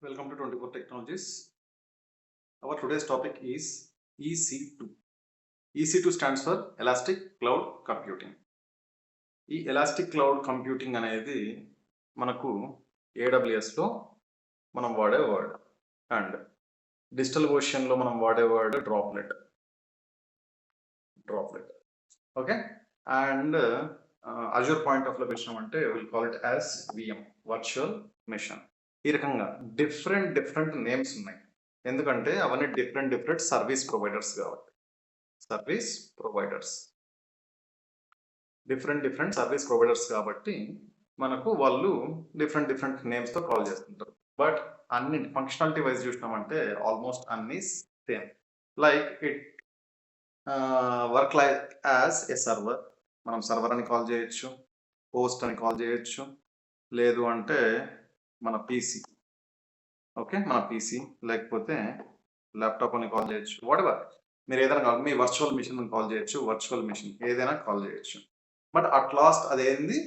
Welcome to 24 Technologies. Our today's topic is EC2. EC2 stands for Elastic Cloud Computing. ఈ elastic cloud computing అనేది మనకు ఏడబ్ల్యూఎస్లో మనం వాడే word and digital ఓషన్లో మనం వాడే word droplet okay and Azure point of వ్యూలో వచ్చినామంటే will call it as VM virtual machine. ఈ రకంగా డిఫరెంట్ నేమ్స్ ఉన్నాయి, ఎందుకంటే అవన్నీ డిఫరెంట్ సర్వీస్ ప్రొవైడర్స్ కాబట్టి డిఫరెంట్ సర్వీస్ ప్రొవైడర్స్ కాబట్టి మనకు వాళ్ళు డిఫరెంట్ నేమ్స్తో కాల్ చేస్తుంటారు. బట్ అన్ని ఫంక్షనాలిటీ వైజ్ చూసినామంటే ఆల్మోస్ట్ అన్ని same. Like it work like as a server. మనం సర్వర్ అని కాల్ చేయొచ్చు, హోస్ట్ అని కాల్ చేయొచ్చు, లేదు అంటే మన పీసీ, ఓకే మన పీసీ లేకపోతే ల్యాప్టాప్ అని కాల్ చేయొచ్చు. వాట్ ఎవర్ మీరు ఏదైనా కాల్, మీ వర్చువల్ మిషన్ అని కాల్ చేయొచ్చు, వర్చువల్ మిషన్ ఏదైనా కాల్ చేయొచ్చు. బట్ అట్ లాస్ట్ అదేంది,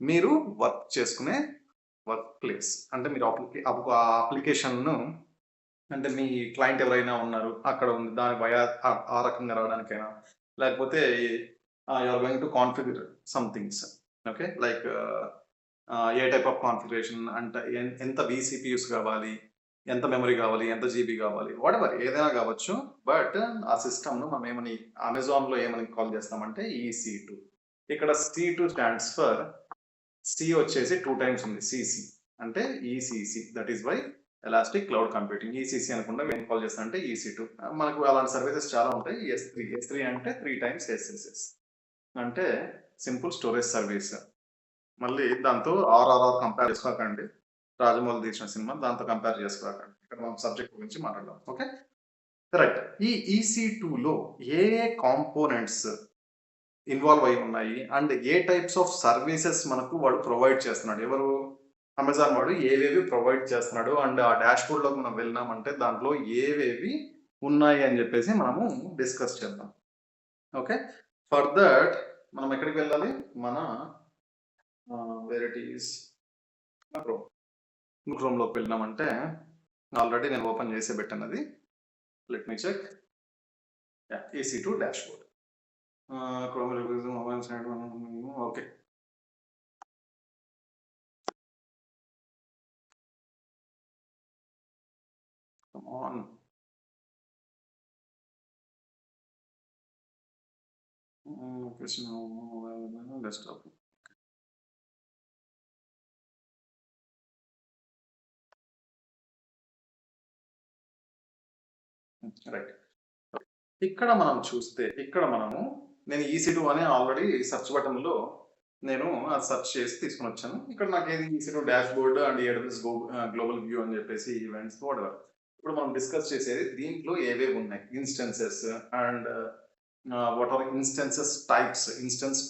మీరు వర్క్ చేసుకునే వర్క్ ప్లేస్. అంటే మీరు అప్లికేషన్ను అంటే మీ క్లయింట్ ఎవరైనా ఉన్నారు అక్కడ ఉంది, దాని వయా ఆ రకంగా రావడానికైనా, లేకపోతే you are going to configure some things, okay like a type of configuration అంటే ఎంత విసిపియూస్ కావాలి, ఎంత మెమరీ కావాలి, ఎంత జీబీ కావాలి, వాట్ ఎవర్ ఏదైనా కావచ్చు. బట్ ఆ సిస్టమ్ను మనం ఏమని అమెజాన్లో ఏమని కాల్ చేస్తామంటే EC2. ఇక్కడ C2 స్టాండ్స్ ఫర్, సి వచ్చేసి 2 టైమ్స్ ఉంది, సిసి అంటే ECC, that is why elastic cloud computing. ECC అనకుండా ఏం కాల్ చేస్తాం అంటే EC2. మనకు అలాంటి సర్వీసెస్ చాలా ఉంటాయి. S3 అంటే 3 టైమ్స్ SSS అంటే సింపుల్ స్టోరేజ్ సర్వీస్. మళ్ళీ దాంతో ఆర్ఆర్ఆర్ కంపేర్ చేసుకోకండి, రాజమౌళి తీసిన సినిమా, దాంతో కంపేర్ చేసుకోకండి. ఇక్కడ మనం సబ్జెక్ట్ గురించి మాట్లాడదాం. Okay right. ఈ EC2లో ఏ కాంపోనెంట్స్ ఇన్వాల్వ్ అయి ఉన్నాయి and A types of services మనకు వాడు ప్రొవైడ్ చేస్తున్నాడు, ఎవరు అమెజాన్ వాడు ఏవేవి ప్రొవైడ్ చేస్తున్నాడు అండ్ ఆ డాష్ బోర్డ్లోకి మనం వెళ్ళినామంటే దాంట్లో ఏవేవి ఉన్నాయి అని చెప్పేసి మనము డిస్కస్ చేద్దాం. ఓకే ఫర్ దట్ మనం ఎక్కడికి వెళ్ళాలి, మన వెరైటీస్ క్రోమ్లోకి వెళ్ళినామంటే ఆల్రెడీ నేను ఓపెన్ చేసే పెట్టినది. Let me check. EC2 dash board, Chrome mobile side. Okay on mobile desktop. Right. ఇక్కడ మనం చూస్తే ఇక్కడ మనము నేను EC2 అని ఆల్రెడీ సెర్చ్ బటన్లో నేను అది సెర్చ్ చేసి తీసుకుని వచ్చాను. ఇక్కడ నాకు ఏది EC2 dash board and AWS global view అని చెప్పేసి ఈవెంట్స్ వాటెవర్. ఇప్పుడు మనం డిస్కస్ చేసేది దీంట్లో ఏవేవి ఉన్నాయి, instances and what are instance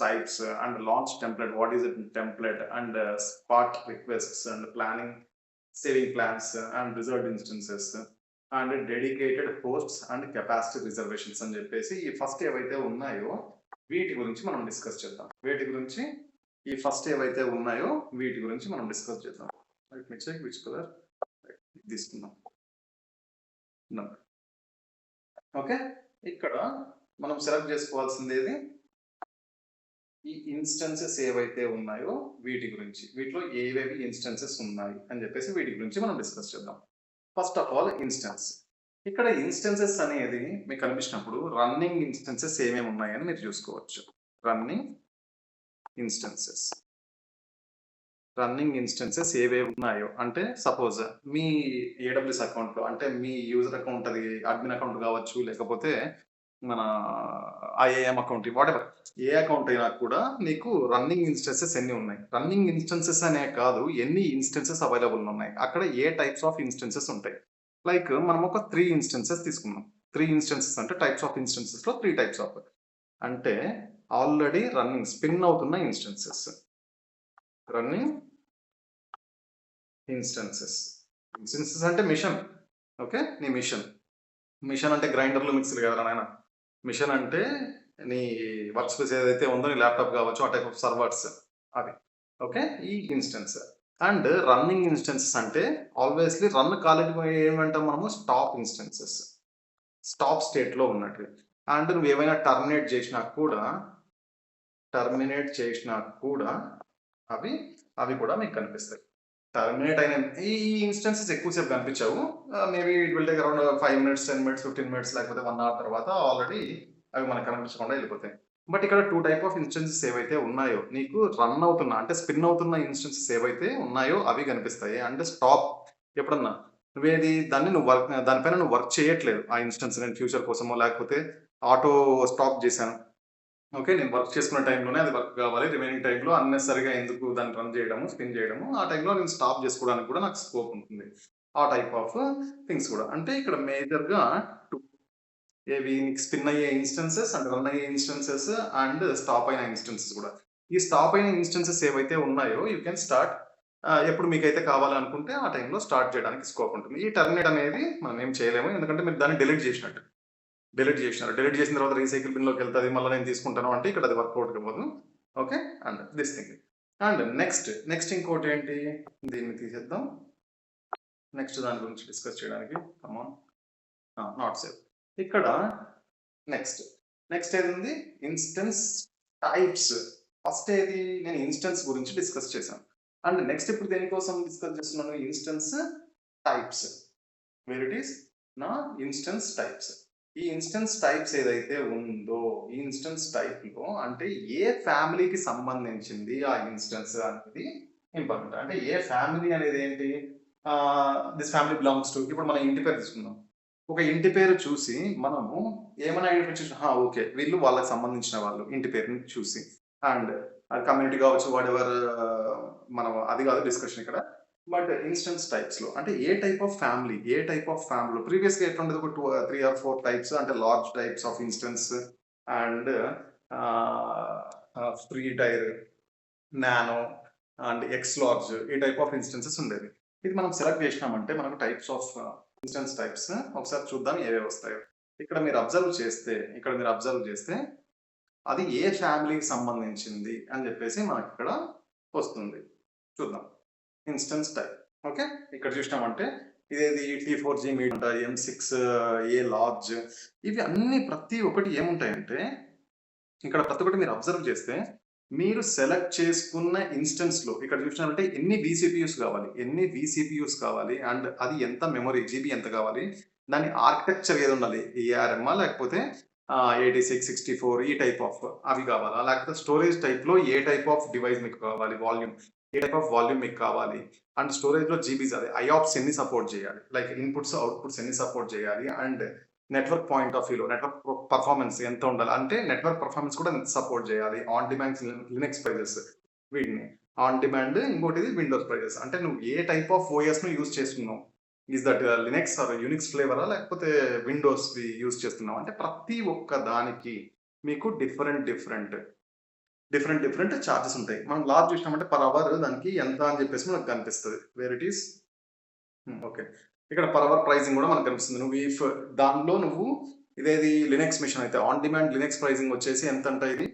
types and launch template, what is it template and spot requests and planning saving plans and reserved instances and dedicated hosts and capacity reservations అని చెప్పేసి ఈ first ఏవైతే ఉన్నాయో వీటి గురించి మనం డిస్కస్ చేద్దాం. ఈ ఫస్ట్ ఏవైతే ఉన్నాయో వీటి గురించి మనం డిస్కస్ చేద్దాం. విచ్ కలర్ తీసుకుందాం. ఓకే ఇక్కడ మనం సెలెక్ట్ చేసుకోవాల్సింది ఏది, ఈ ఇన్స్టెన్సెస్ ఏవైతే ఉన్నాయో వీటి గురించి, వీటిలో ఏవేవి ఇన్స్టెన్సెస్ ఉన్నాయి అని చెప్పేసి వీటి గురించి మనం డిస్కస్ చేద్దాం. First of all instance. ఇక్కడ ఇన్స్టెన్సెస్ అనేది మీకు కనిపించినప్పుడు రన్నింగ్ ఇన్స్టెన్సెస్ ఏమేమి ఉన్నాయని మీరు చూసుకోవచ్చు. రన్నింగ్ ఇన్స్టెన్సెస్ ఏవేవి ఉన్నాయో అంటే సపోజ్ మీ AWS అకౌంట్లో అంటే మీ యూజర్ అకౌంట్, అది అడ్మిన్ అకౌంట్ కావచ్చు, లేకపోతే మన IAM అకౌంట్, వాటెవర్ ఏ అకౌంట్ అయినా కూడా నీకు రన్నింగ్ ఇన్స్టెన్సెస్ ఎన్ని ఉన్నాయి. రన్నింగ్ ఇన్స్టెన్సెస్ అనే కాదు, ఎన్ని ఇన్స్టెన్సెస్ అవైలబుల్ ఉన్నాయి, అక్కడ ఏ టైప్స్ ఆఫ్ ఇన్స్టెన్సెస్ ఉంటాయి. లైక్ మనం ఒక 3 ఇన్స్టెన్సెస్ తీసుకున్నాం. 3 ఇన్స్టెన్సెస్ అంటే టైప్స్ ఆఫ్ ఇన్స్టెన్సెస్లో 3 టైప్స్ ఆఫ్, అంటే ఆల్రెడీ రన్నింగ్ స్పిన్ అవుతున్న ఇన్స్టెన్సెస్, రన్నింగ్ ఇన్స్టెన్సెస్ అంటే మిషన్. ఓకే నీ మిషన్ అంటే గ్రైండర్లు మిక్సీలు కదా నాయన. మిషన్ అంటే నీ వర్క్ స్పేస్ ఏదైతే ఉందో, నీ ల్యాప్టాప్ కావచ్చు, ఆ టైప్ ఆఫ్ సర్వర్స్ అవి. ఓకే ఈ ఇన్స్టెన్స్ అండ్ రన్నింగ్ ఇన్స్టెన్సెస్ అంటే ఆల్వేస్లీ రన్ కాలేజీ ఏమంటాం మనము స్టాప్ ఇన్స్టెన్సెస్, స్టాప్ స్టేట్లో ఉన్నట్టు. అండ్ నువ్వు ఏమైనా టర్మినేట్ చేసినా కూడా అవి అవి కూడా మీకు కనిపిస్తాయి. టర్మినేట్ అయిన ఈ ఇన్స్టెన్సెస్ ఎక్కువసేపు కనిపించవు. Maybe it will take around 5 minutes, 10 minutes, 15 minutes లేకపోతే 1 అవర్ తర్వాత ఆల్రెడీ అవి మనకు కనిపించకుండా వెళ్ళిపోతాయి. బట్ ఇక్కడ 2 టైప్ ఆఫ్ ఇన్స్టెన్సెస్ ఏవైతే ఉన్నాయో, నీకు రన్ అవుతున్న అంటే స్పిన్ అవుతున్న ఇన్స్టెన్సెస్ ఏవైతే ఉన్నాయో అవి కనిపిస్తాయి. అండ్ స్టాప్ ఎప్పుడన్నా నువ్వేది దాన్ని నువ్వు దానిపైన నువ్వు వర్క్ చేయట్లేదు. ఆ ఇన్స్టెన్స్ నేను ఫ్యూచర్ కోసమో లేకపోతే ఆటో స్టాప్ చేశాను. ఓకే. నేను వర్క్ చేసుకున్న టైంలోనే అది వర్క్ కావాలి. రిమైనింగ్ టైంలో అన్నెసెసరీగా ఎందుకు దాన్ని రన్ చేయడము, స్పిన్ చేయడము, ఆ టైంలో నేను స్టాప్ చేసుకోవడానికి కూడా నాకు స్కోప్ ఉంటుంది. ఆ టైప్ ఆఫ్ థింగ్స్ కూడా. అంటే ఇక్కడ మేజర్‌గా 2 ఏవి నీకు స్పిన్ అయ్యే ఇన్స్టెన్సెస్ అండ్ రన్ అయ్యే ఇన్స్టెన్సెస్ అండ్ స్టాప్ అయిన ఇన్స్టెన్సెస్ కూడా. ఈ స్టాప్ అయిన ఇన్స్టెన్సెస్ ఏవైతే ఉన్నాయో యూ కెన్ స్టార్ట్ ఎప్పుడు మీకైతే కావాలనుకుంటే ఆ టైంలో స్టార్ట్ చేయడానికి స్కోప్ ఉంటుంది. ఈ టర్మినేట్ అనేది మనం ఏం చేయలేము. ఎందుకంటే మీరు దాన్ని డిలీట్ చేసినట్టు. డిలీట్ చేసినారు. డిలీట్ చేసిన తర్వాత రీసైకిల్ బిన్‌లోకి వెళ్తది. మళ్ళీ నేను తీసుకుంటాను అంటే ఇక్కడ అది వర్కౌట్ అవ్వదు. Okay. And this thing. And next ఇంకోటేంటి? దీన్ని తీసేద్దాం. నెక్స్ట్ దాని గురించి డిస్కస్ చేయడానికి కమ్ ఆన్. Not save. ఇక్కడ నెక్స్ట్. నెక్స్ట్ ఏదుంది? Instance types. ఫస్ట్ ఏది? నేను ఇన్స్టెన్స్ గురించి డిస్కస్ చేశాను. అండ్ నెక్స్ట్ ఇప్పుడు దేనికోసం డిస్కస్ చేస్తున్నాను? Instance types. Where it is నా ఇన్స్టెన్స్ టైప్స్. ఈ ఇన్స్టెన్స్ టైప్స్ ఏదైతే ఉందో ఈ ఇన్స్టెన్స్ టైప్‌లో అంటే ఏ ఫ్యామిలీకి సంబంధించింది ఆ ఇన్స్టెన్స్ అనేది ఇంపార్టెంట్. అంటే ఏ ఫ్యామిలీ అనేది ఏంటి? దిస్ ఫ్యామిలీ బిలాంగ్స్ టు ఇప్పుడు మన ఇంటి పేరు తీసుకుందాం. ఒక ఇంటి పేరు చూసి మనము ఏమైనా ఐడెంటిఫై చేసి ఓకే. వీళ్ళు వాళ్ళకి సంబంధించిన వాళ్ళు ఇంటి పేరుని చూసి. అండ్ అది కమ్యూనిటీ కావచ్చు వాటెవర్ మనం అది కాదు డిస్కషన్ ఇక్కడ. బట్ ఇన్స్టెన్స్ టైప్స్‌లో అంటే ఏ టైప్ ఆఫ్ ఫ్యామిలీలో ప్రీవియస్‌గా ఎట్లుండేది ఒక 3 ఆర్ 4 టైప్స్ అంటే large types of instance and free tyre, nano and X large ఈ టైప్ ఆఫ్ ఇన్స్టెన్సెస్ ఉండేది. ఇది మనం సెలెక్ట్ చేసినామంటే మనకు టైప్స్ ఆఫ్ ఇన్స్టెన్స్ టైప్స్ ఒకసారి చూద్దాం ఏవేవి వస్తాయో. ఇక్కడ మీరు అబ్జర్వ్ చేస్తే అది ఏ ఫ్యామిలీకి సంబంధించింది అని చెప్పేసి మనకి ఇక్కడ వస్తుంది. చూద్దాం. Instance type. ఓకే. ఇక్కడ చూసినామంటే ఇదేది T4G మీట్ M6 లార్జ్ ఇవి అన్ని ప్రతి ఒక్కటి ఏముంటాయంటే ఇక్కడ ప్రతి ఒక్కటి మీరు అబ్జర్వ్ చేస్తే మీరు సెలెక్ట్ చేసుకున్న ఇన్స్టెన్స్‌లో ఇక్కడ చూసినారంటే ఎన్ని VCPUs కావాలి అండ్ అది ఎంత మెమరీ జీబీ ఎంత కావాలి? దాని ఆర్కిటెక్చర్ ఏది ఉండాలి? ARMఆ లేకపోతే 86, 64 ఈ టైప్ ఆఫ్ అవి కావాలా? లేకపోతే స్టోరేజ్ టైప్‌లో ఏ టైప్ ఆఫ్ డివైస్ మీకు కావాలి? ఏ టైప్ ఆఫ్ వాల్యూమ్ మీకు కావాలి? అండ్ స్టోరేజ్‌లో జీబీస్ అదే ఐఆప్స్ ఎన్ని సపోర్ట్ చేయాలి? లైక్ ఇన్‌పుట్స్, అవుట్‌పుట్స్ ఎన్ని సపోర్ట్ చేయాలి? అండ్ నెట్వర్క్ పాయింట్ ఆఫ్ వ్యూలో నెట్వర్క్ పర్ఫార్మెన్స్ ఎంత ఉండాలి? అంటే నెట్వర్క్ పర్ఫార్మెన్స్ కూడా ఎంత సపోర్ట్ చేయాలి? ఆన్ డిమాండ్ లినక్స్ ప్రైజెస్ వీటిని. ఆన్ డిమాండ్ ఇంకోటిది విండోస్ ప్రైజెస్. అంటే నువ్వు ఏ టైప్ ఆఫ్ ఓఎస్‌ను యూజ్ చేస్తున్నావు? Is that Linux or Unix ఫ్లేవరా? లేకపోతే విండోస్‌ది యూజ్ చేస్తున్నావా? అంటే ప్రతి ఒక్క దానికి మీకు డిఫరెంట్ చార్జెస్ ఉంటాయి. మనం లార్జ్ చూసినామంటే పర్ అవర్ దానికి ఎంత అని చెప్పేసి మనకు కనిపిస్తది. Where it is okay. ఇక్కడ పర్ అవర్ ప్రైజింగ్ కూడా మనకు కనిపిస్తుంది. దానిలో నువ్వు ఇదేది లినక్స్ మిషన్ అయితే ఆన్ డిమాండ్ లినక్స్ ప్రైజింగ్ వచ్చేసి ఎంతంట ఇది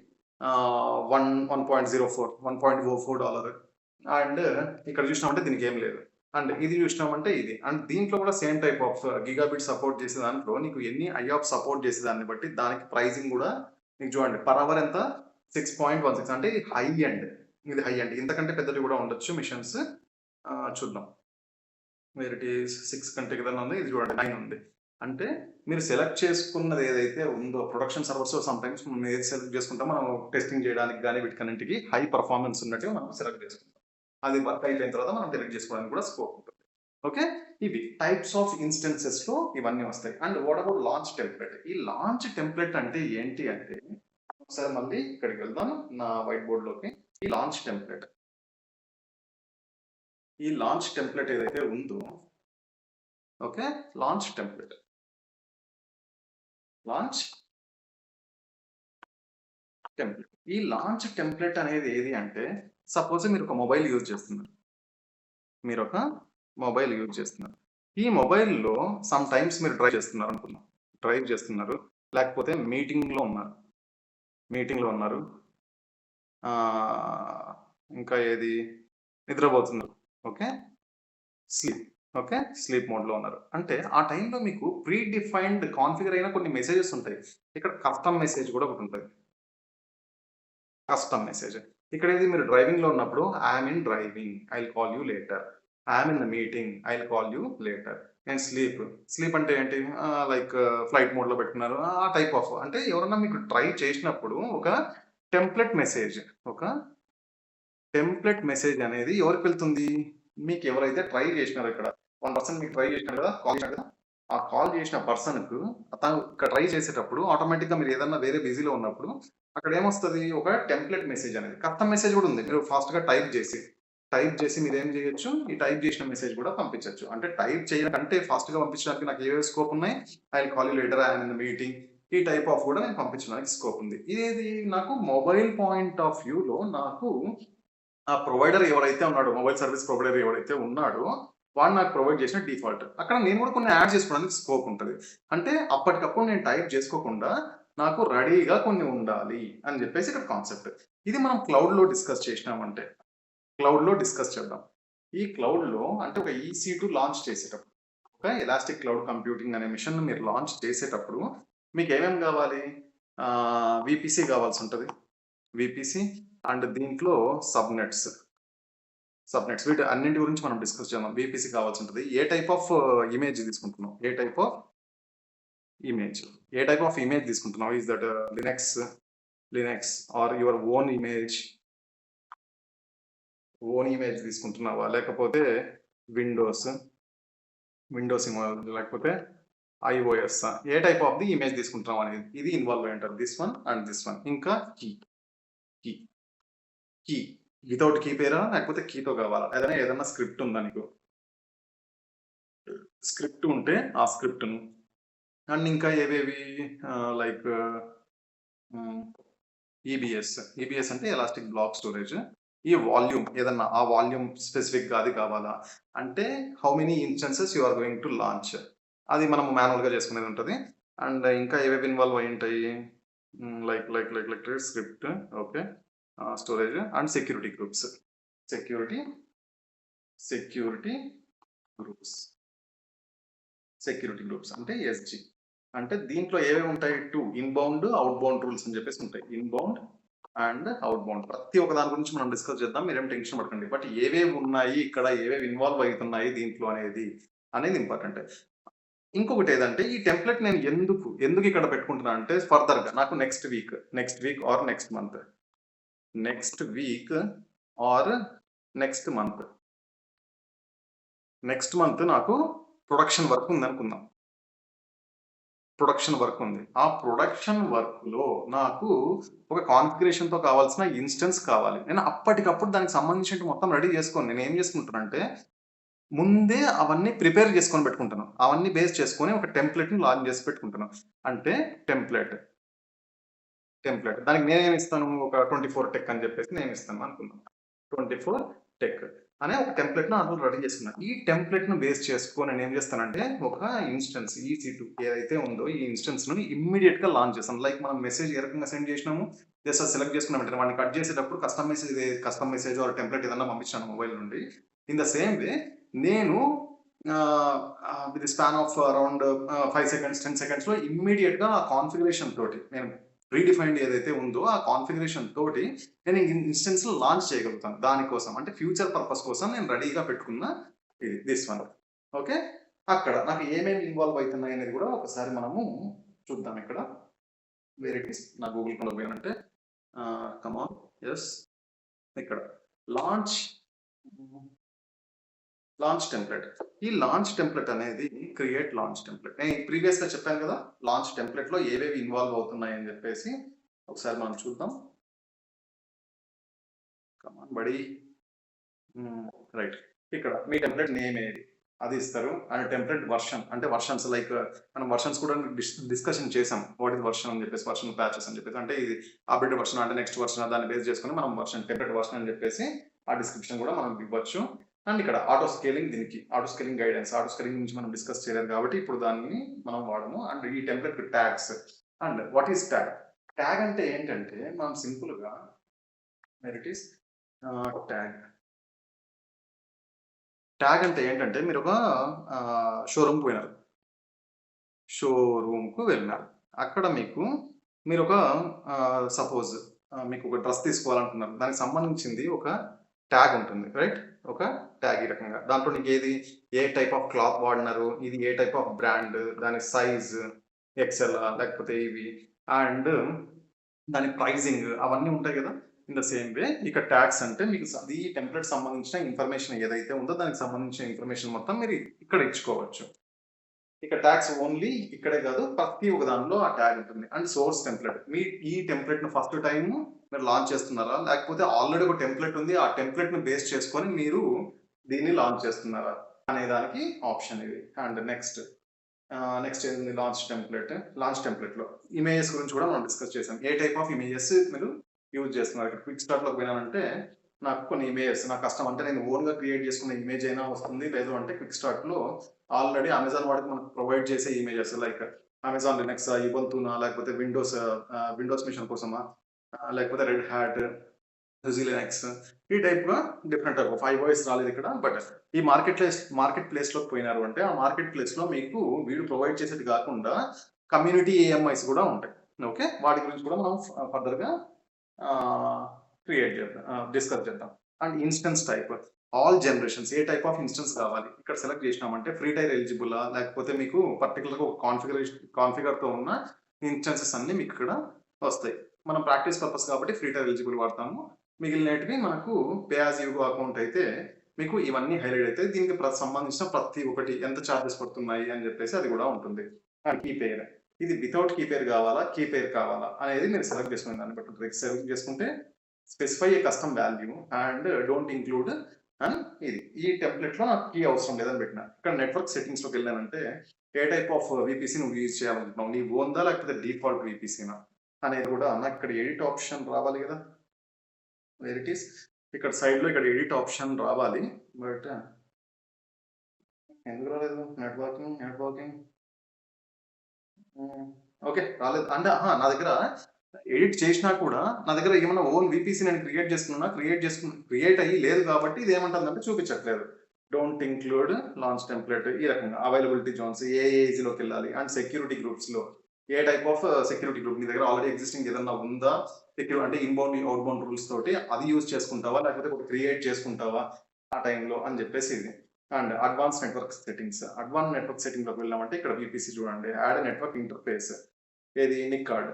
1.04 $1.04 అండ్ ఇక్కడ చూసినామంటే దీనికి ఏం లేదు. అండ్ ఇది చూసినామంటే ఇది. అండ్ దీంట్లో కూడా same type of gigabit support చేసే దాంట్లో నీకు ఎన్ని ఐఆప్ సపోర్ట్ చేసే దాన్ని బట్టి దానికి ప్రైజింగ్ కూడా నీకు చూడండి పర్ అవర్ ఎంత 6.16 అంటే ఇది హై ఎండ్. ఇది హై ఎండ్. ఇంతకంటే పెద్దది కూడా ఉండొచ్చు మిషన్స్. చూద్దాం. వేర్ ఇట్ ఈస్ 6 కంటే ఏదైనా ఉంది. ఇది చూడండి 9 ఉంది. అంటే మీరు సెలెక్ట్ చేసుకున్నది ఏదైతే ఉందో ప్రొడక్షన్ సర్వర్స్ సమ్‌టైమ్స్ మనం ఏది సెలెక్ట్ చేసుకుంటామో మనం టెస్టింగ్ చేయడానికి గాని వీటికన్నిటికి హై పర్ఫార్మెన్స్ ఉన్నట్టుగా మనం సెలెక్ట్ చేసుకుంటాం. అది వర్క్ అయిపోయిన తర్వాత మనం డిలీట్ చేసుకోవడానికి కూడా స్కోప్ ఉంటుంది. ఓకే. ఇవి టైప్స్ ఆఫ్ ఇన్స్టెన్సెస్‌లో ఇవన్నీ వస్తాయి. And what about launch template? ఈ లాంచ్ టెంప్లేట్ అంటే ఏంటి అంటే ఒకసారి మళ్ళీ ఇక్కడికి వెళ్దాం నా వైట్ బోర్డ్‌లోకి. ఈ లాంచ్ టెంప్లేట్ ఏదైతే ఉందో ఓకే. లాంచ్ టెంప్లేట్ ఈ లాంచ్ టెంప్లేట్ అనేది ఏది అంటే సపోజ్ మీరు ఒక మొబైల్ యూజ్ చేస్తున్నారు. ఈ మొబైల్‌లో సమ్ టైమ్స్ మీరు డ్రైవ్ చేస్తున్నారు అనుకుందాం. లేకపోతే మీటింగ్‌లో ఉన్నారు. ఇంకా ఏది నిద్రపోతున్నారు. ఓకే. స్లీప్. ఓకే. స్లీప్ మోడ్‌లో ఉన్నారు. అంటే ఆ టైంలో మీకు ప్రీ డిఫైన్డ్ కాన్ఫిగర్ అయిన కొన్ని మెసేజెస్ ఉంటాయి. ఇక్కడ కస్టమ్ మెసేజ్ కూడా ఒకటుంటది. Custom message. ఇక్కడేంది మీరు డ్రైవింగ్‌లో ఉన్నప్పుడు I am in driving. I will call you later. I am in the meeting. I will call you later. And sleep. Sleep అంటే ఏంటి? లైక్ ఫ్లైట్ మోడ్‌లో పెట్టుకున్నారు. ఆ టైప్ ఆఫ్ అంటే ఎవరన్నా మీకు ట్రై చేసినప్పుడు ఒక టెంప్లేట్ మెసేజ్. ఒక టెంప్లేట్ మెసేజ్ అనేది ఎవరికి వెళ్తుంది? మీకు ఎవరైతే ట్రై చేసినారో ఇక్కడ. వన్ పర్సన్ మీకు ట్రై చేసినారు కదా! కాల్ చేసినారు కదా! ఆ కాల్ చేసిన పర్సన్‌కు తను ఇక్కడ ట్రై చేసేటప్పుడు ఆటోమేటిక్‌గా మీరు ఏదన్నా వేరే బిజీలో ఉన్నప్పుడు అక్కడ ఏమొస్తది? ఒక టెంప్లేట్ మెసేజ్ అనేది. కస్టమ్ మెసేజ్ కూడా ఉంది. మీరు ఫాస్ట్‌గా టైప్ చేసి మీరేం చేయొచ్చు? ఈ టైప్ చేసిన మెసేజ్ కూడా పంపించొచ్చు. అంటే టైప్ చేయడం కంటే ఫాస్ట్‌గా పంపించడానికి నాకు ఏవేవి స్కోప్ ఉన్నాయి? I will call you later. I am in the meeting. ఈ టైప్ ఆఫ్ కూడా నేను పంపించడానికి స్కోప్ ఉంది. ఇదేది నాకు మొబైల్ పాయింట్ ఆఫ్ వ్యూలో నాకు ఆ ప్రొవైడర్ ఎవరైతే ఉన్నాడో, మొబైల్ సర్వీస్ ప్రొవైడర్ ఎవరైతే ఉన్నాడో, వాడు నాకు ప్రొవైడ్ చేసిన డిఫాల్ట్. అక్కడ నేను కూడా కొన్ని యాడ్ చేసుకోవడానికి స్కోప్ ఉంటది. అంటే అప్పటికప్పుడు నేను టైప్ చేసుకోకుండా, నాకు రెడీగా కొన్ని ఉండాలి అని చెప్పేసి ఇక్కడ కాన్సెప్ట్. ఇది మనం క్లౌడ్‌లో డిస్కస్ చేసినామంటే, క్లౌడ్‌లో డిస్కస్ చేద్దాం. ఈ క్లౌడ్‌లో అంటే ఒక EC2 లాంచ్ చేసేటప్పుడు, ఒక ఎలాస్టిక్ క్లౌడ్ కంప్యూటింగ్ అనే మిషన్‌ని మీరు లాంచ్ చేసేటప్పుడు మీకేమేమి కావాలి? VPC కావాల్సుంటది. VPC అండ్ దీంట్లో సబ్‌నెట్స్. వీటి అన్నింటి గురించి మనం డిస్కస్ చేద్దాం. VPC కావాల్సి ఉంటది. ఏ టైప్ ఆఫ్ ఇమేజ్ తీసుకుంటున్నాం? ఏ టైప్ ఆఫ్ ఇమేజ్ తీసుకుంటున్నావు? Is that Linux or your own image తీసుకుంటున్నావా? లేకపోతే విండోస్, లేకపోతే ఐఓఎస్సా? ఏ టైప్ ఆఫ్ ది ఇమేజ్ తీసుకుంటున్నావు అనేది. ఇది ఇన్వాల్వ్ అయి ఉంటది. This one and this one. ఇంకా కీ, కీ. వితౌట్ కీ పేరా? లేకపోతే కీతో కావాలా? ఏదైనా స్క్రిప్ట్ ఉందా నీకు? స్క్రిప్ట్ ఉంటే ఆ స్క్రిప్ట్‌ను అండ్ ఇంకా ఏవేవి లైక్ ఈబీఎస్ అంటే ఎలాస్టిక్ బ్లాక్ స్టోరేజ్. ఈ వాల్యూమ్ ఏదన్నా ఆ వాల్యూమ్ స్పెసిఫిక్‌గా అది కావాలా? అంటే how many instances you are going to launch అది మనం మాన్యువల్‌గా చేసుకునేది ఉంటది. అండ్ ఇంకా ఏవేవి ఇన్వాల్వ్ అయ్యి ఉంటాయి? Like script. Okay. Storage and security security groups. Security groups అంటే ఎస్‌జి. అంటే దీంట్లో ఏవేవి ఉంటాయి? 2 ఇన్‌బౌండ్, ఔట్‌బౌండ్ రూల్స్ అని చెప్పేసి ఉంటాయి. Inbound and outbound. ప్రతి ఒక్క దాని గురించి మనం డిస్కస్ చేద్దాం. మీరేం టెన్షన్ పడకండి. బట్ ఏవేవి ఉన్నాయి ఇక్కడ, ఏవేవి ఇన్వాల్వ్ అయితున్నాయి దీంట్లో అనేది ఇంపార్టెంట్. ఇంకొకటి ఏదంటే ఈ టెంప్లేట్ నేను ఎందుకు ఇక్కడ పెట్టుకుంటున్నా అంటే ఫర్దర్‌గా నాకు next week or next month నాకు ప్రొడక్షన్ వర్క్ ఉందనుకుందాం. ఆ ప్రొడక్షన్ వర్క్‌లో నాకు ఒక కాన్ఫిగరేషన్‌తో కావాల్సిన ఇన్‌స్టెన్స్ కావాలి. నేను అప్పటికప్పుడు దానికి సంబంధించినవి మొత్తం రెడీ చేసుకోను. నేనేం చేసుకుంటానంటే, ముందే అవన్నీ ప్రిపేర్ చేసుకొని పెట్టుకుంటాను. అవన్నీ బేస్ చేసుకొని ఒక టెంప్లేట్‌ని లాంచ్ చేసి పెట్టుకుంటాను. అంటే టెంప్లేట్. దానికి నేనేమిస్తాను ఒక 24 టెక్ అని చెప్పేసి నేనిస్తాను అనుకుందాం. 24 టెక్ అనే ఒక టెంప్లేట్‌ని అందులో రెడీ చేసుకున్నా. ఈ టెంప్లేట్‌ని బేస్ చేసుకొని నేనేం చేస్తానంటే ఒక ఇన్‌స్టెన్స్ EC2 ఏదైతే ఉందో ఈ ఇన్‌స్టెన్స్‌ని ఇమ్మీడియేట్‌గా లాంచ్ చేస్తాను. లైక్ మనం మెసేజ్ ఏ రకంగా సెండ్ చేసినాము జస్ట్ అది సెలెక్ట్ చేసుకున్న వెంటనే వాడిని కట్ చేసేటప్పుడు కస్టమ్ మెసేజ్ ఆర్ టెంప్లేట్ ఏదన్నా పంపించాను మొబైల్ నుండి. ఇన్ ద సేమ్ వే నేను with the span of around 5 seconds, 10 సెకండ్స్‌లో ఇమ్మీడియేట్‌గా ఆ కాన్ఫిగరేషన్ తోటి నేను ప్రీడిఫైన్డ్ ఏదైతే ఉందో ఆ కాన్ఫిగరేషన్ తోటి నేను ఇన్స్టెన్స్ లాంచ్ చేయగలుగుతాను. దానికోసం అంటే ఫ్యూచర్ పర్పస్ కోసం నేను రెడీగా పెట్టుకున్న ఇది దిస్ వన్. ఓకే. అక్కడ నాకు ఏమేమి ఇన్వాల్వ్ అవుతున్నాయి అనేది కూడా ఒకసారి మనము చూద్దాం ఇక్కడ. వేర్ ఇట్ ఈస్ నా గూగుల్ క్రోమ్‌లో పోయానంటే కమ్ ఆన్ యెస్ ఇక్కడ లాంచ్ టెంప్లేట్. ఈ లాంచ్ టెంప్లేట్ అనేది క్రియేట్ లాంచ్ టెంప్లేట్. నేను ప్రీవియస్‌గా చెప్పాను కదా! లాంచ్ టెంప్లేట్‌లో ఏవేవి ఇన్వాల్వ్ అవుతున్నాయి అని చెప్పేసి ఒకసారి మనం చూద్దాం. Come on buddy. రైట్. ఇక్కడ మీ టెంప్లేట్ నేమ్ ఏది? అది ఇస్తారు. అండ్ టెంప్లేట్ వర్షన్ అంటే వర్షన్స్ లైక్ మనం వర్షన్స్ కూడా డిస్కషన్ చేసాం. వాట్ ఇస్ వర్షన్ అని చెప్పేసి, వర్షన్ ప్యాచెస్ అని చెప్పేసి. అంటే ఇది అప్డేట్ వర్షన్ అంటే నెక్స్ట్ వర్షన్ దాన్ని బేస్ చేసుకొని మనం టెంప్లేట్ వర్షన్ అని చెప్పేసి ఆ డిస్క్రిప్షన్ కూడా మనం ఇవ్వచ్చు. అండ్ ఇక్కడ auto scaling guidance. Auto scaling గురించి మనం డిస్కస్ చేయలేదు కాబట్టి ఇప్పుడు దాన్ని మనం వాడము. అండ్ ఈ template tags. And what is tag? Tag అంటే ఏంటంటే మనం సింపుల్‌గా where it is tag tag అంటే ఏంటంటే మీరు ఒక షోరూమ్కి పోయినారు, షోరూమ్కు వెళ్ళినారు. అక్కడ మీరు ఒక సపోజ్ మీకు ఒక డ్రెస్ తీసుకోవాలనుకున్నారు, దానికి సంబంధించింది ఒక ట్యాగ్ ఉంటుంది, రైట్? ఒక ట్యాగ్ ఈ రకంగా దాంట్లో నీకు ఏది ఏ టైప్ ఆఫ్ క్లాత్ వాడినారు, ఇది ఏ టైప్ ఆఫ్ బ్రాండ్, దాని సైజ్ ఎక్సెల్ లేకపోతే ఇవి, అండ్ దాని ప్రైజింగ్ అవన్నీ ఉంటాయి కదా. ఇన్ ద సేమ్ వే ఇక్కడ ట్యాగ్స్ అంటే మీకు అది టెంప్లెట్ సంబంధించిన ఇన్ఫర్మేషన్ ఏదైతే ఉందో దానికి సంబంధించిన ఇన్ఫర్మేషన్ మొత్తం మీరు ఇక్కడ ఇచ్చుకోవచ్చు. ఇక ట్యాగ్స్ ఓన్లీ ఇక్కడే కాదు, ప్రతి ఒక దానిలో ఆ ట్యాగ్ ఉంటుంది. అండ్ సోర్స్ టెంప్లెట్, మీ ఈ టెంప్లెట్ ను ఫస్ట్ టైం మీరు లాంచ్ చేస్తున్నారా, లేకపోతే ఆల్రెడీ ఒక టెంప్లెట్ ఉంది, ఆ టెంప్లెట్ ను బేస్ చేసుకొని మీరు దీన్ని లాంచ్ చేస్తున్నారా అనే దానికి ఆప్షన్ ఇది. అండ్ నెక్స్ట్ ఏంది, లాంచ్ టెంప్లెట్ లో ఇమేజెస్ గురించి కూడా మనం డిస్కస్ చేసాం. ఏ టైప్ ఆఫ్ ఇమేజెస్ మీరు యూజ్ చేస్తున్నారు. ఇక్కడ క్విక్ స్టార్ట్ లోకి పోయినానంటే నాకు కొన్ని ఇమేజెస్ నా కష్టం అంటే నేను ఓన్ గా క్రియేట్ చేసుకున్న ఇమేజ్ అయినా వస్తుంది, లేదు అంటే క్విక్ స్టార్ట్ లో ఆల్రెడీ అమెజాన్ వాడికి మనకు ప్రొవైడ్ చేసే ఇమేజెస్ లైక్ అమెజాన్ లినక్స్, ఇబంతునా, లేకపోతే విండోస్ మిషన్ కోసమా, లేకపోతే రెడ్ హ్యాట్, లినక్స్, ఈ టైప్ గా డిఫరెంట్ టైప్ 5 వాయిస్ రాలేదు ఇక్కడ. బట్ ఈ మార్కెట్ ప్లేస్ లోకి పోయినారు అంటే ఆ మార్కెట్ ప్లేస్ లో మీకు వీడు ప్రొవైడ్ చేసేది కాకుండా కమ్యూనిటీ ఏఎంఐస్ కూడా ఉంటాయి. ఓకే, వాటి గురించి కూడా మనం ఫర్దర్ గా డిస్కస్ చేద్దాం. And instance type, all generations, A type of instance కావాలి ఇక్కడ సెలెక్ట్ చేసినామంటే ఫ్రీ టైర్ ఎలిజిబుల్, లేకపోతే మీకు పర్టికులర్గా ఒక కాన్ఫిగర్తో ఉన్న ఇన్స్టెన్సెస్ అన్ని మీకు ఇక్కడ వస్తాయి. మనం ప్రాక్టీస్ పర్పస్ కాబట్టి ఫ్రీ టైర్ ఎలిజిబుల్ వాడతాము. మిగిలినవి మనకు పే యాజ్ యూ అకౌంట్ అయితే మీకు ఇవన్నీ హైలైట్ అయితే దీనికి సంబంధించిన ప్రతి ఒక్కటి ఎంత ఛార్జెస్ పడుతున్నాయి అని చెప్పేసి అది కూడా ఉంటుంది. అండ్ కీ పేర్, ఇది వితౌట్ కీ పేర్ కావాలా, కీ పేర్ కావాలా అనేది మీరు సెలెక్ట్ చేసుకునే దాన్ని బట్టి సెలెక్ట్ చేసుకుంటే specify A custom value and don't include అని ఇది. ఈ టెంప్లెట్ లో నాకు కీ అవసరం లేదని పెట్టిన. ఇక్కడ నెట్వర్క్ సెట్టింగ్స్ లోకి వెళ్ళానంటే ఏ టైప్ ఆఫ్ విపిసి నువ్వు యూజ్ చేయాలనుకుంటున్నావు, నీ ఓన్దా లేకపోతే డిఫాల్ట్ విపిసినా అనేది కూడా నాకు ఇక్కడ ఎడిట్ ఆప్షన్ రావాలి కదా. వేర్ ఇట్ ఈస్, ఇక్కడ సైడ్ లో ఇక్కడ ఎడిట్ ఆప్షన్ రావాలి. బట్ ఎందుకు రాలేదు? నెట్వర్కింగ్ ఓకే రాలేదు అంటే నా దగ్గర ఎడిట్ చేసినా కూడా నా దగ్గర ఏమన్నా ఓన్ విపిసి నేను క్రియేట్ అయ్యి లేదు కాబట్టి ఇది ఏమంటుందంటే చూపించట్లేదు. డోంట్ ఇంక్లూడ్ లాంచ్ టెంప్లెట్, ఈ రకంగా అవైలబిలిటీ జోన్స్, ఏ ఏజ్లోకి వెళ్ళాలి, అండ్ సెక్యూరిటీ గ్రూప్స్ లో ఏ టైప్ ఆఫ్ సెక్యూరిటీ గ్రూప్ మీ దగ్గర ఆల్రెడీ ఎగ్జిస్టింగ్ ఏదన్నా ఉందా, సెక్యూర్ అంటే ఇన్బౌండ్ అవుట్బౌండ్ రూల్స్ తోటి అది యూజ్ చేసుకుంటావా, లేకపోతే ఒక క్రియేట్ చేసుకుంటావా ఆ టైంలో అని చెప్పేసి ఇది. అండ్ అడ్వాన్స్ నెట్వర్క్ సెట్టింగ్ లోకి వెళ్ళామంటే ఇక్కడ విపిసి చూడండి, యాడ్ నెట్వర్క్ ఇంటర్ఫేస్, ఏది Nick card,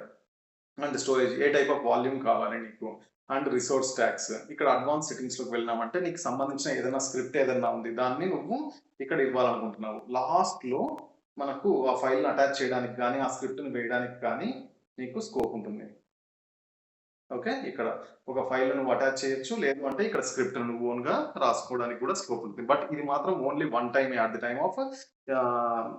and storage, A type of volume కావాలి నీకు, అండ్ రిసోర్స్ ట్యాక్స్. ఇక్కడ అడ్వాన్స్ సెట్టింగ్స్ లోకి వెళ్ళినామంటే నీకు సంబంధించిన ఏదైనా స్క్రిప్ట్ ఏదైనా ఉంది దాన్ని నువ్వు ఇక్కడ ఇవ్వాలనుకుంటున్నావు. లాస్ట్ లో మనకు ఆ ఫైల్ అటాచ్ చేయడానికి కానీ ఆ స్క్రిప్ట్ ని వేయడానికి కానీ నీకు స్కోప్ ఉంటుంది. ఓకే, ఇక్కడ ఒక ఫైల్ నువ్వు అటాచ్ చేయొచ్చు, లేదు అంటే ఇక్కడ స్క్రిప్ట్ నువ్వు ఓన్ గా రాసుకోవడానికి కూడా స్కోప్ ఉంటుంది. బట్ ఇది మాత్రం only one time at the time of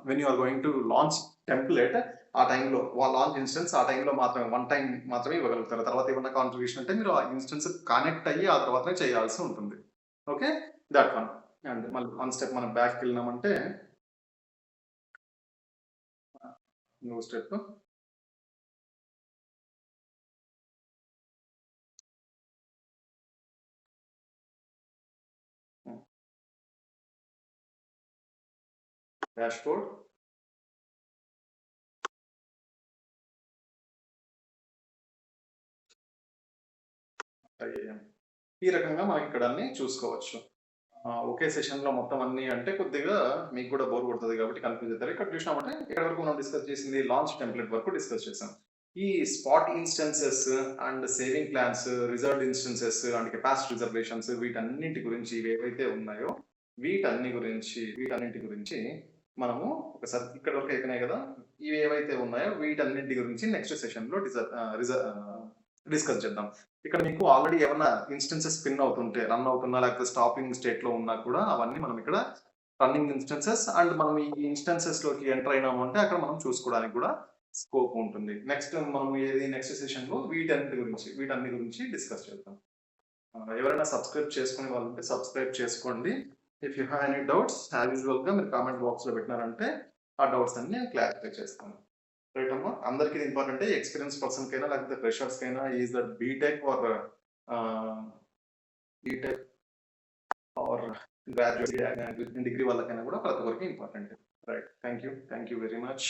when you are going to launch template, ఆ టైంలో లాంచ్ ఇన్స్టెన్స్ ఆ టైంలో మాత్రమే వన్ టైం మాత్రమే ఇవ్వగలుగుతారు. తర్వాత ఏమన్నా కాంట్రిబ్యూషన్ అంటే మీరు ఆ ఇన్స్టెన్స్ కనెక్ట్ అయ్యి ఆ తర్వాతనే చేయాల్సి ఉంటుంది. Okay, that one. అండ్ మళ్ళీ వన్ స్టెప్ మనం బ్యాక్ వెళ్ళినామంటే ఇంకో స్టెప్ డాష్బోర్డ్, ఈ రకంగా మనం ఇక్కడ అన్ని చూసుకోవచ్చు. ఒకే సెషన్ లో మొత్తం అన్ని అంటే కొద్దిగా మీకు కూడా బోర్ కొడుతుంది కాబట్టి కన్ఫ్యూజ్ అవుతారు. ఇక్కడ చూసినామంటే ఇక్కడ వరకు మనం డిస్కస్ చేసింది లాంచ్ టెంప్లెట్ వరకు డిస్కస్ చేసాం. ఈ spot instances and saving plans, reserved instances and capacity reservations, వీటన్నింటి గురించి ఏవైతే ఉన్నాయో వీటన్నింటి గురించి మనము ఒకసారి ఇక్కడ వరకు అయిపోయినాయి కదా, ఇవి ఏవైతే ఉన్నాయో వీటన్నింటి గురించి నెక్స్ట్ సెషన్ లో డిస్కస్ చేద్దాం. ఇక్కడ మీకు ఆల్రెడీ ఏమన్నా ఇన్స్టెన్సెస్ స్పిన్ అవుతుంటే రన్ అవుతున్నా, లేకపోతే స్టాపింగ్ స్టేట్ లో ఉన్నా కూడా అవన్నీ మనం ఇక్కడ రన్నింగ్ ఇన్స్టెన్సెస్ అండ్ మనం ఈ ఇన్స్టెన్సెస్ లోకి ఎంటర్ అయినాము అంటే అక్కడ మనం చూసుకోవడానికి కూడా స్కోప్ ఉంటుంది. నెక్స్ట్ సెషన్ లో వీటన్ని గురించి డిస్కస్ చేద్దాం. ఎవరైనా సబ్స్క్రైబ్ చేసుకునే వాళ్ళు ఉంటే సబ్స్క్రైబ్ చేసుకోండి. If you have any doubts as usual గా మీరు కామెంట్ బాక్స్ లో పెట్టినారంటే ఆ డౌట్స్ అన్ని నేను క్లారిఫై చేస్తాను. రైట్ అమ్మా, అందరికీ ఇంపార్టెంట్ ఎక్స్పీరియన్స్ పర్సన్ కైనా లేకపోతే ఫ్రెషర్స్ కైనా is that BTech or graduate degree వాళ్ళకైనా కూడా ప్రతి ఒక్కరికి important. Right, thank you very much.